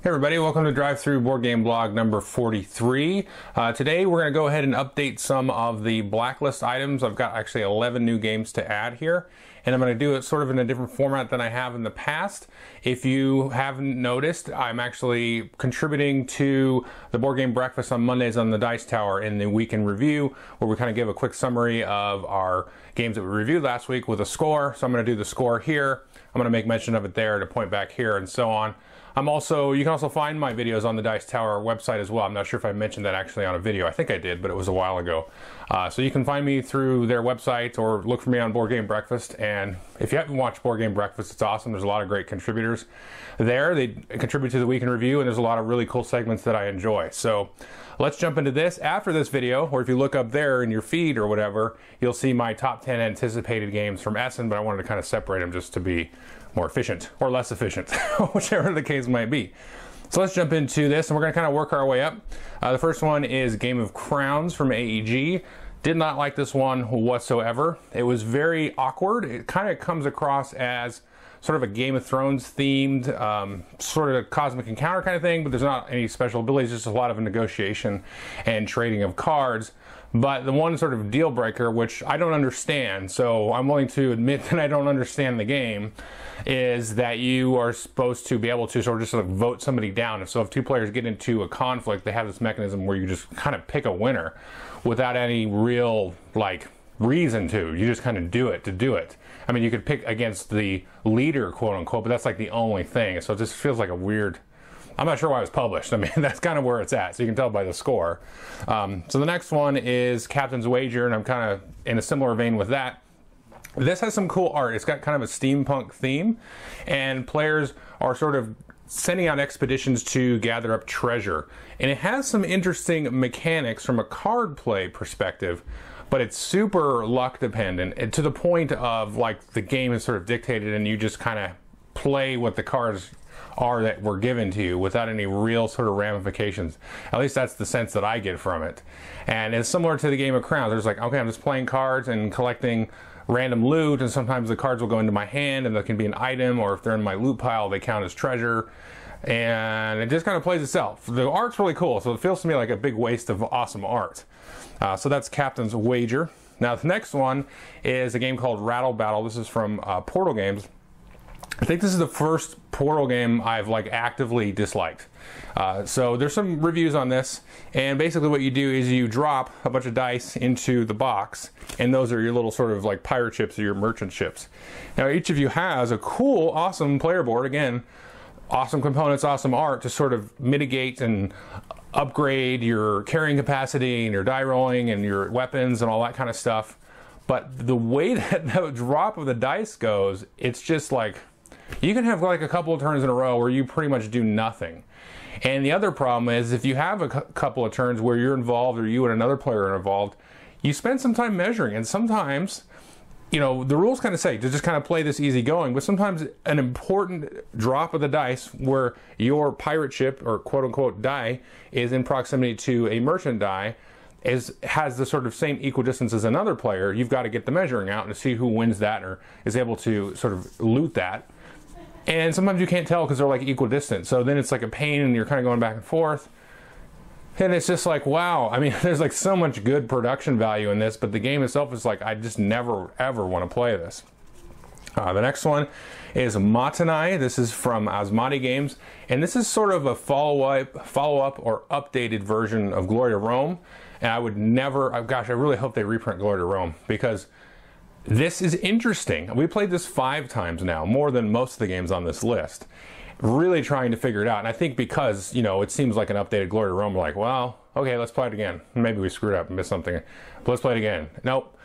Hey everybody, welcome to Drive Thru Board Game Blog number 43. Today we're going to go ahead and update some of the Blacklist items. I've got actually 11 new games to add here, and I'm going to do it sort of in a different format than I have in the past. If you haven't noticed, I'm actually contributing to the Board Game Breakfast on Mondays on the Dice Tower in the Week in Review, where we kind of give a quick summary of our games that we reviewed last week with a score. So I'm going to do the score here. I'm going to make mention of it there to point back here and so on. You can also find my videos on the Dice Tower website as well. I'm not sure if I mentioned that actually on a video. I think I did, but it was a while ago. So you can find me through their website or look for me on Board Game Breakfast. And if you haven't watched Board Game Breakfast, it's awesome. There's a lot of great contributors there. They contribute to the Week in Review, and there's a lot of really cool segments that I enjoy. So let's jump into this. After this video, or if you look up there in your feed or whatever, you'll see my top 10 anticipated games from Essen, but I wanted to kind of separate them just to be more efficient or less efficient, whichever the case might be. So let's jump into this, and we're going to kind of work our way up. The first one is Game of Crowns from AEG. Did not like this one whatsoever. It was very awkward. It kind of comes across as sort of a Game of Thrones themed, sort of cosmic encounter kind of thing, but there's not any special abilities, just a lot of negotiation and trading of cards. But the one sort of deal breaker, which I don't understand, so I'm willing to admit that I don't understand the game, is that you are supposed to be able to sort of vote somebody down. So if two players get into a conflict, they have this mechanism where you just kind of pick a winner without any real reason to. You just kind of do it to do it. I mean, you could pick against the leader, quote unquote, but that's like the only thing. So it just feels like a weird. I'm not sure why it was published. I mean, that's kind of where it's at, so you can tell by the score. So the next one is Captain's Wager, and I'm kind of in a similar vein with that. This has some cool art. It's got kind of a steampunk theme, and players are sort of sending out expeditions to gather up treasure. And it has some interesting mechanics from a card play perspective, but it's super luck dependent, and to the point of the game is sort of dictated and you just kind of play what the cards are that were given to you without any real sort of ramifications. At least that's the sense that I get from it. And it's similar to the Game of Crowns. There's okay, I'm just playing cards and collecting random loot, and sometimes the cards will go into my hand and there can be an item, or if they're in my loot pile, they count as treasure. And it just kind of plays itself. The art's really cool, so it feels to me like a big waste of awesome art. So that's Captain's Wager. Now the next one is a game called Rattle Battle. This is from Portal Games. I think this is the first Portal game I've actively disliked. So there's some reviews on this, and basically what you do is you drop a bunch of dice into the box, and those are your little sort of pirate ships or your merchant ships. Now each of you has a cool, awesome player board. Again, awesome components, awesome art to sort of mitigate and upgrade your carrying capacity and your die rolling and your weapons and all that kind of stuff. But the way that the drop of the dice goes, it's just you can have a couple of turns in a row where you pretty much do nothing. And the other problem is if you have a couple of turns where you're involved or you and another player are involved, you spend some time measuring. And sometimes, the rules kind of say to just kind of play this easy going, but sometimes an important drop of the dice where your pirate ship or quote unquote die is in proximity to a merchant die has the sort of same equidistance as another player. You've got to get the measuring out and see who wins that or is able to sort of loot that. And sometimes you can't tell because they're equidistant. So then it's a pain and you're kind of going back and forth. And it's just wow. I mean, there's so much good production value in this, but the game itself is I just never, ever want to play this. The next one is Matai. This is from Asmati Games. And this is sort of a follow-up or updated version of Glory to Rome. And I would never, gosh, I really hope they reprint Glory to Rome, because this is interesting. We played this 5 times now, more than most of the games on this list. Really trying to figure it out. And I think because, it seems like an updated Glory to Rome, we're well, okay, let's play it again. Maybe we screwed up and missed something, but let's play it again. Nope.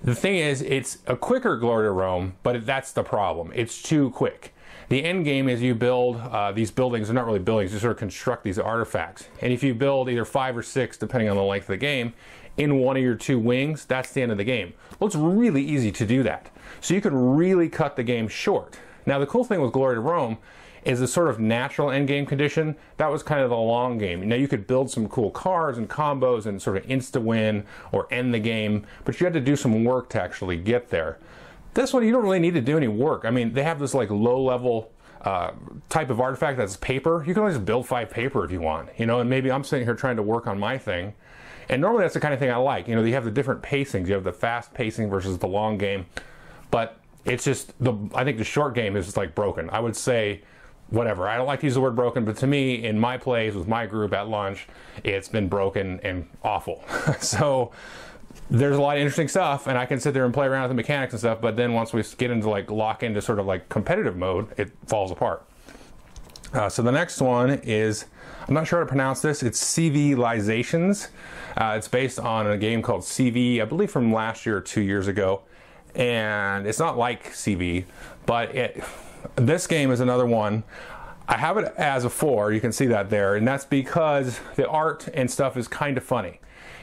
The thing is, it's a quicker Glory to Rome, but that's the problem. It's too quick. The end game is you build these buildings. They're not really buildings. You sort of construct these artifacts. And if you build either 5 or 6, depending on the length of the game, in one of your 2 wings, that's the end of the game. Well, it's really easy to do that. So you can really cut the game short. Now, the cool thing with Glory to Rome is the sort of natural end game condition. That was kind of the long game. Now, you could build some cool cards and combos and sort of insta-win or end the game, but you had to do some work to actually get there. This one, you don't really need to do any work. I mean, they have this low-level type of artifact that's paper, you can always build 5 paper if you want, you know, and maybe I'm sitting here trying to work on my thing. And normally that's the kind of thing I like. You know, you have the different pacings. You have the fast pacing versus the long game. But it's just, I think the short game is just like broken. I would say, whatever. I don't like to use the word broken, but to me, in my plays with my group at lunch, it's been broken and awful. So there's a lot of interesting stuff, and I can sit there and play around with the mechanics and stuff, but then once we get into like lock into sort of like competitive mode, it falls apart. So the next one is, I'm not sure how to pronounce this, it's Civilizations. It's based on a game called CV, I believe from last year or 2 years ago. And it's not like CV, but this game is another one. I have it as a 4, you can see that there, and that's because the art and stuff is kind of funny.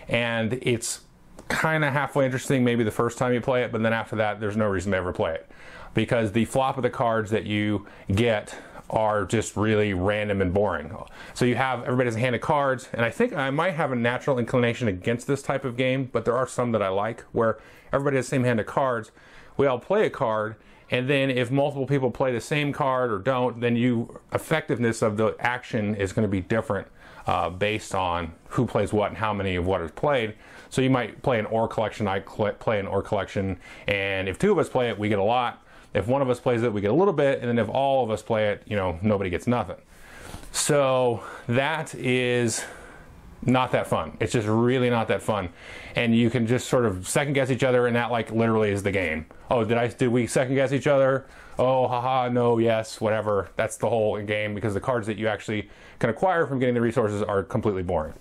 And it's kind of halfway interesting maybe the first time you play it, but then after that there's no reason to ever play it. Because the flop of the cards that you get are just really random and boring. So you have, everybody has a hand of cards, and I think I might have a natural inclination against this type of game, but there are some that I like, where everybody has the same hand of cards, we all play a card, and then if multiple people play the same card or don't, then effectiveness of the action is going to be different based on who plays what and how many of what is played. So you might play an ore collection, I play an ore collection, and if 2 of us play it, we get a lot. If 1 of us plays it, we get a little bit, and then if all of us play it, you know, nobody gets nothing. So that is not that fun. It's just really not that fun. And you can just sort of second guess each other, and that like literally is the game. Oh, did we second guess each other? Oh, haha, no, yes, whatever. That's the whole game, because the cards that you actually can acquire from getting the resources are completely boring.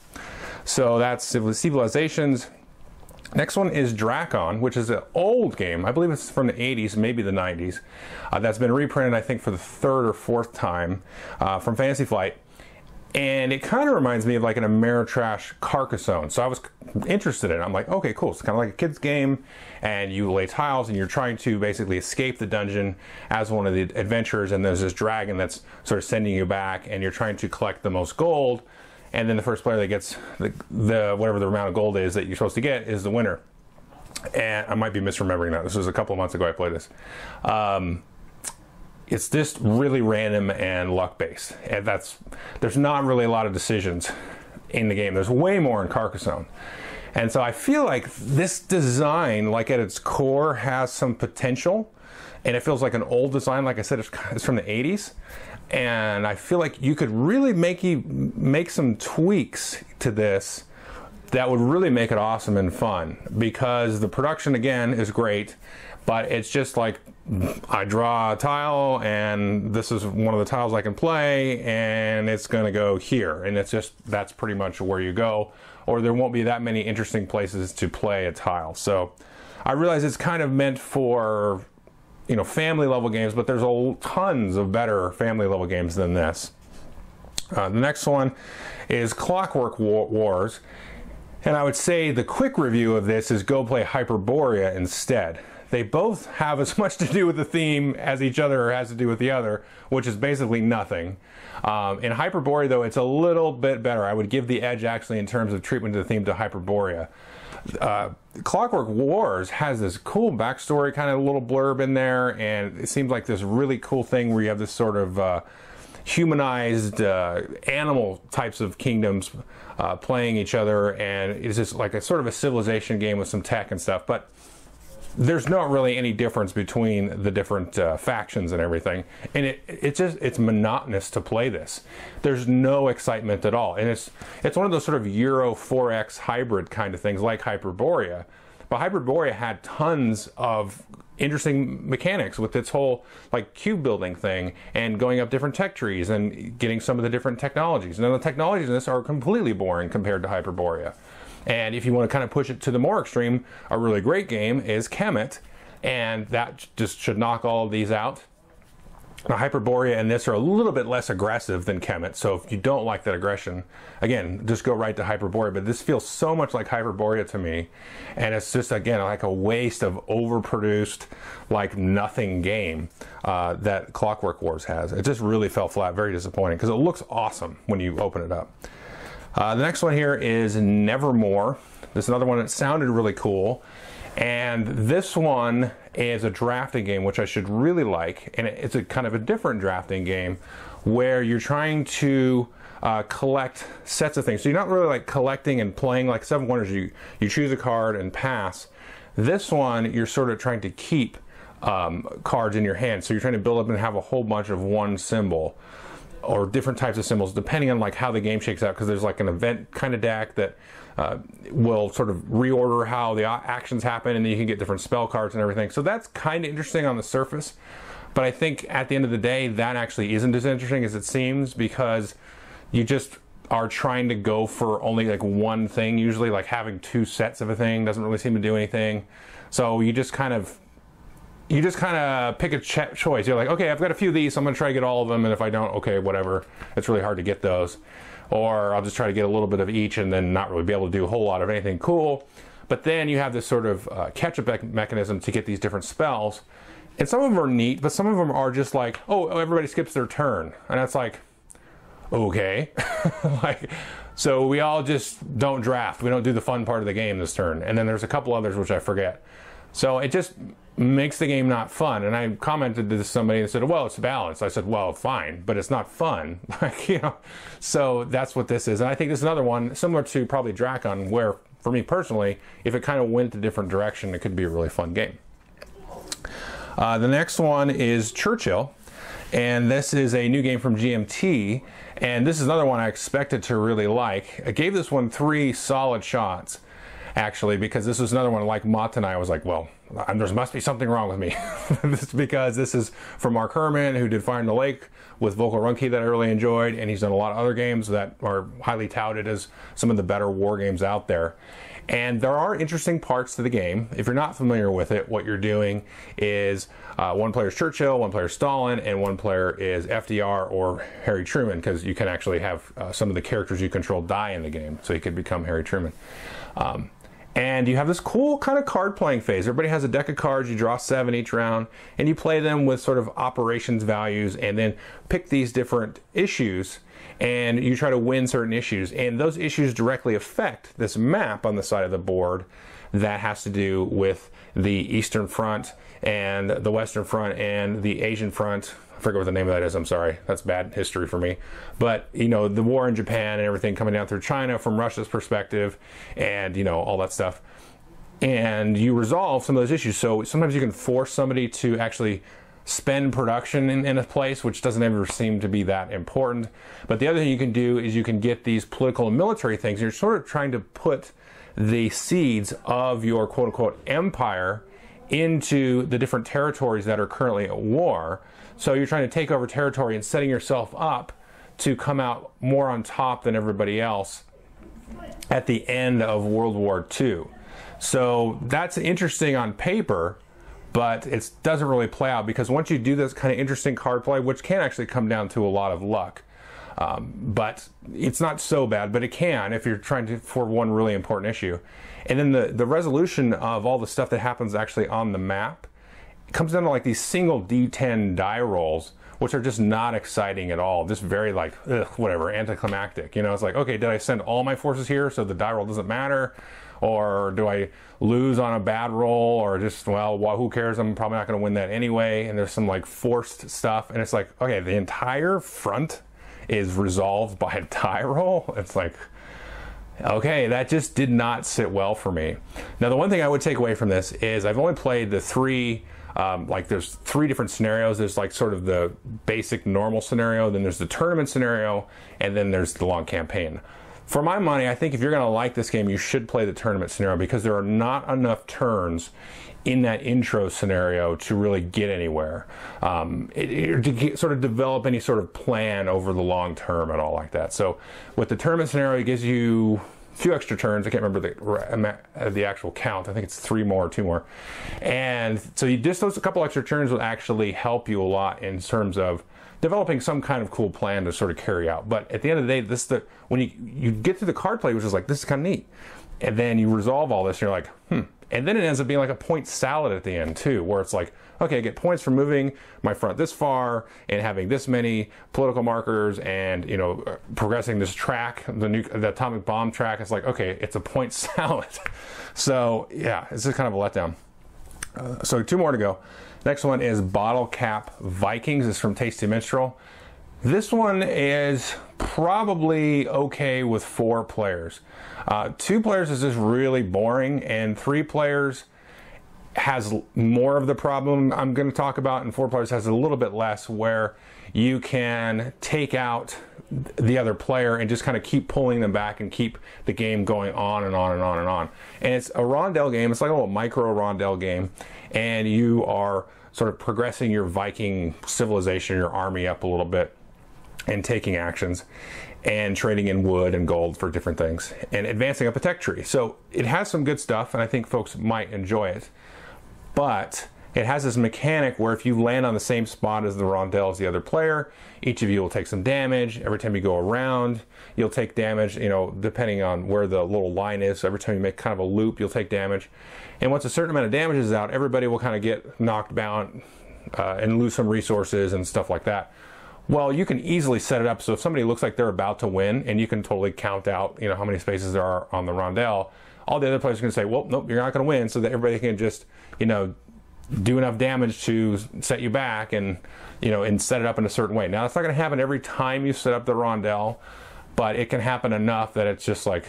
So that's Civilizations. Next one is Draon, which is an old game. I believe it's from the 80s, maybe the 90s. That's been reprinted, I think, for the 3rd or 4th time from Fantasy Flight. And it kind of reminds me of like an Ameritrash Carcassonne. So I was interested in it. I'm like, okay, cool. It's kind of like a kid's game, and you lay tiles, and you're trying to basically escape the dungeon as one of the adventurers, and there's this dragon that's sort of sending you back, and you're trying to collect the most gold. And then the first player that gets the whatever the amount of gold is that you're supposed to get is the winner. And I might be misremembering that. This was a couple of months ago I played this. It's just really random and luck based. And there's not really a lot of decisions in the game. There's way more in Carcassonne. And so I feel like this design, like at its core, has some potential. And it feels like an old design. Like I said, it's from the 80s. And I feel like you could really make some tweaks to this that would really make it awesome and fun, because the production again is great, but it's just like I draw a tile and this is one of the tiles I can play, and it's going to go here, and that's pretty much where you go, or there won't be that many interesting places to play a tile. So I realize it's kind of meant for, you know, family level games, but there's tons of better family level games than this. The next one is Clockwork Wars, and I would say the quick review of this is go play Hyperborea instead. They both have as much to do with the theme as each other has to do with the other, which is basically nothing. In Hyperborea, though, it's a little bit better. I would give the edge actually in terms of treatment of the theme to Hyperborea. Clockwork Wars has this cool backstory, kind of a little blurb in there, and it seems like this really cool thing where you have this sort of humanized animal types of kingdoms playing each other, and it's just like a sort of a civilization game with some tech and stuff, but there's not really any difference between the different factions and everything, and it's monotonous to play this. There's no excitement at all, and it's one of those sort of Euro 4X hybrid kind of things like Hyperborea, but Hyperborea had tons of interesting mechanics with its whole like cube building thing and going up different tech trees and getting some of the different technologies. And then the technologies in this are completely boring compared to Hyperborea. And if you want to kind of push it to the more extreme, a really great game is Kemet, and that just should knock all of these out. Now, Hyperborea and this are a little bit less aggressive than Kemet, so if you don't like that aggression, again, just go right to Hyperborea. But this feels so much like Hyperborea to me, and it's just, again, like a waste of overproduced, like nothing game that Clockwork Wars has. It just really fell flat, very disappointing, because it looks awesome when you open it up. The next one here is Nevermore. This is another one that sounded really cool. And this one is a drafting game, which I should really like, and it's a kind of a different drafting game where you're trying to collect sets of things. So you're not really like collecting and playing like Seven Wonders. You choose a card and pass. This one, you're sort of trying to keep cards in your hand. So you're trying to build up and have a whole bunch of one symbol or different types of symbols depending on like how the game shakes out, because there's like an event kind of deck that will sort of reorder how the actions happen, and then you can get different spell cards and everything. So that's kind of interesting on the surface, but I think at the end of the day that actually isn't as interesting as it seems, because you just are trying to go for only like one thing. Usually like having two sets of a thing doesn't really seem to do anything. So you just kind of pick a choice. You're like, okay, I've got a few of these, so I'm going to try to get all of them, and if I don't, okay, whatever. It's really hard to get those. Or I'll just try to get a little bit of each and then not really be able to do a whole lot of anything cool. But then you have this sort of catch-up mechanism to get these different spells. And some of them are neat, but some of them are just like, oh, everybody skips their turn. And that's like, okay. So we all just don't draft. We don't do the fun part of the game this turn. And then there's a couple others which I forget. So it just makes the game not fun. And I commented to somebody and said, well, it's balanced. I said, well, fine, but it's not fun. So that's what this is. And I think this is another one similar to probably Draon, where for me personally, if it kind of went a different direction, it could be a really fun game. The next one is Churchill. And this is a new game from GMT. And this is another one I expected to really like. I gave this one 3 solid shots, actually, because this was another one like Matai. I was like, well, there must be something wrong with me. Because this is from Mark Herman, who did Fire in the Lake with Vocal Runke that I really enjoyed, and he's done a lot of other games that are highly touted as some of the better war games out there. And there are interesting parts to the game. If you're not familiar with it, what you're doing is one player is Churchill, one player is Stalin, and one player is FDR or Harry Truman, because you can actually have some of the characters you control die in the game, so you could become Harry Truman. And you have this cool kind of card playing phase. Everybody has a deck of cards. You draw 7 each round, and you play them with sort of operations values, and then pick these different issues, and you try to win certain issues. And those issues directly affect this map on the side of the board that has to do with the Eastern Front and the Western Front and the Asian Front. I forget what the name of that is, I'm sorry. That's bad history for me. But, you know, the war in Japan and everything coming down through China from Russia's perspective, and, you know, all that stuff. And you resolve some of those issues. So sometimes you can force somebody to actually spend production in a place, which doesn't ever seem to be that important. But the other thing you can do is you can get these political and military things. You're sort of trying to put the seeds of your quote-unquote empire into the different territories that are currently at war. So you're trying to take over territory and setting yourself up to come out more on top than everybody else at the end of World War II. So that's interesting on paper, but it doesn't really play out, because once you do this kind of interesting card play, which can actually come down to a lot of luck, but it's not so bad, but it can if you're trying to for one really important issue. And then the resolution of all the stuff that happens actually on the map, it comes down to like these single D10 die rolls, which are just not exciting at all. Just very like, ugh, whatever, anticlimactic. You know, it's like, okay, did I send all my forces here so the die roll doesn't matter? Or do I lose on a bad roll? Or just, well, who cares? I'm probably not going to win that anyway. And there's some like forced stuff. And it's like, okay, the entire front is resolved by a die roll. It's like, okay, that just did not sit well for me. Now, the one thing I would take away from this is I've only played the 3, like there's 3 different scenarios. There's like sort of the basic normal scenario, then there's the tournament scenario, and then there's the long campaign. For my money, I think if you're going to like this game, you should play the tournament scenario, because there are not enough turns in that intro scenario to really get anywhere, to sort of develop any sort of plan over the long term and all like that. So with the tournament scenario, it gives you a few extra turns. I can't remember the actual count. I think it's 3 more or 2 more. And so you just those a couple extra turns will actually help you a lot in terms of developing some kind of cool plan to sort of carry out. But at the end of the day, when you get to the card play, which is like, this is kind of neat, and then you resolve all this, and you're like, And then it ends up being like a point salad at the end too, where it's like, okay, I get points for moving my front this far and having this many political markers and, you know, progressing this track, the atomic bomb track. It's like, okay, it's a point salad. So yeah, it's just kind of a letdown. So 2 more to go. Next one is Bottle Cap Vikings. It's from Tasty Minstrel. This one is probably okay with 4 players. 2 players is just really boring, and 3 players has more of the problem I'm going to talk about, and 4 players has a little bit less, where you can take out the other player and just kind of keep pulling them back and keep the game going on and on and on and on. And it's a rondel game. It's like a little micro rondel game, and you are sort of progressing your Viking civilization, your army up a little bit, and taking actions and trading in wood and gold for different things and advancing up a tech tree. So it has some good stuff, and I think folks might enjoy it. But it has this mechanic where if you land on the same spot as the rondel as the other player, each of you will take some damage. Every time you go around, you'll take damage, you know, depending on where the little line is. So every time you make kind of a loop, you'll take damage. And once a certain amount of damage is out, everybody will kind of get knocked down and lose some resources and stuff like that. Well, you can easily set it up so if somebody looks like they're about to win, and you can totally count out, you know, how many spaces there are on the rondel, all the other players are going to say, well, nope, you're not going to win, so that everybody can just, you know, do enough damage to set you back and, you know, and set it up in a certain way. Now, it's not going to happen every time you set up the rondel, but it can happen enough that it's just like,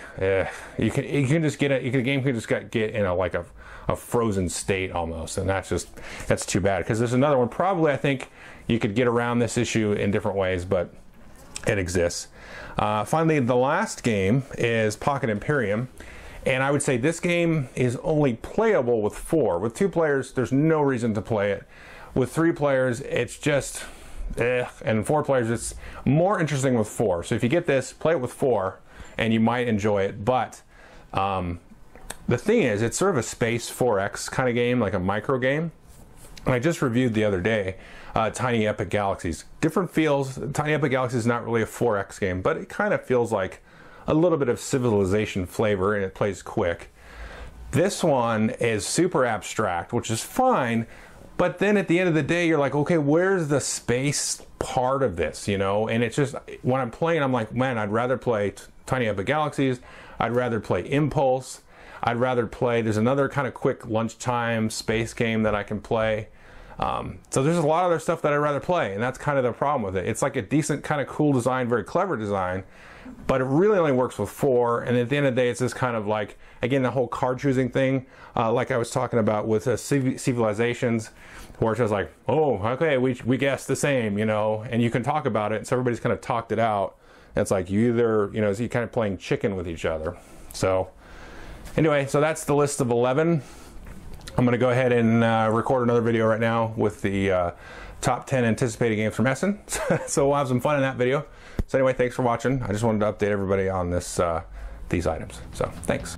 you can just get it. The game can just get in like a frozen state almost, and that's too bad, because there's another one. Probably, I think you could get around this issue in different ways, but it exists. Finally, the last game is Pocket Imperium. And I would say this game is only playable with 4. With 2 players, there's no reason to play it. With 3 players, it's just, and 4 players, it's more interesting with 4. So if you get this, play it with 4, and you might enjoy it. But the thing is, it's sort of a space 4X kind of game, like a micro game. And I just reviewed the other day Tiny Epic Galaxies. Different feels. Tiny Epic Galaxies is not really a 4X game, but it kind of feels like a little bit of civilization flavor, and it plays quick. This one is super abstract, which is fine, but then at the end of the day, you're like, okay, where's the space part of this, you know? And it's just, when I'm playing, I'm like, man, I'd rather play Tiny Epic Galaxies, I'd rather play Impulse, I'd rather play, there's another kind of quick lunchtime space game that I can play. So there's a lot of other stuff that I'd rather play, and that's kind of the problem with it. It's like a decent, kind of cool design, very clever design, but it really only works with 4, and at the end of the day, it's just kind of like, again, the whole card choosing thing, like I was talking about with Civilizations, where it's just like, oh, okay, we guessed the same, you know, and you can talk about it, so everybody's kind of talked it out, and it's like you either, you know, you're kind of playing chicken with each other. So anyway, so that's the list of 11. I'm going to go ahead and record another video right now with the top 10 anticipated games from Essen. So we'll have some fun in that video. So anyway, thanks for watching. I just wanted to update everybody on this these items. So thanks.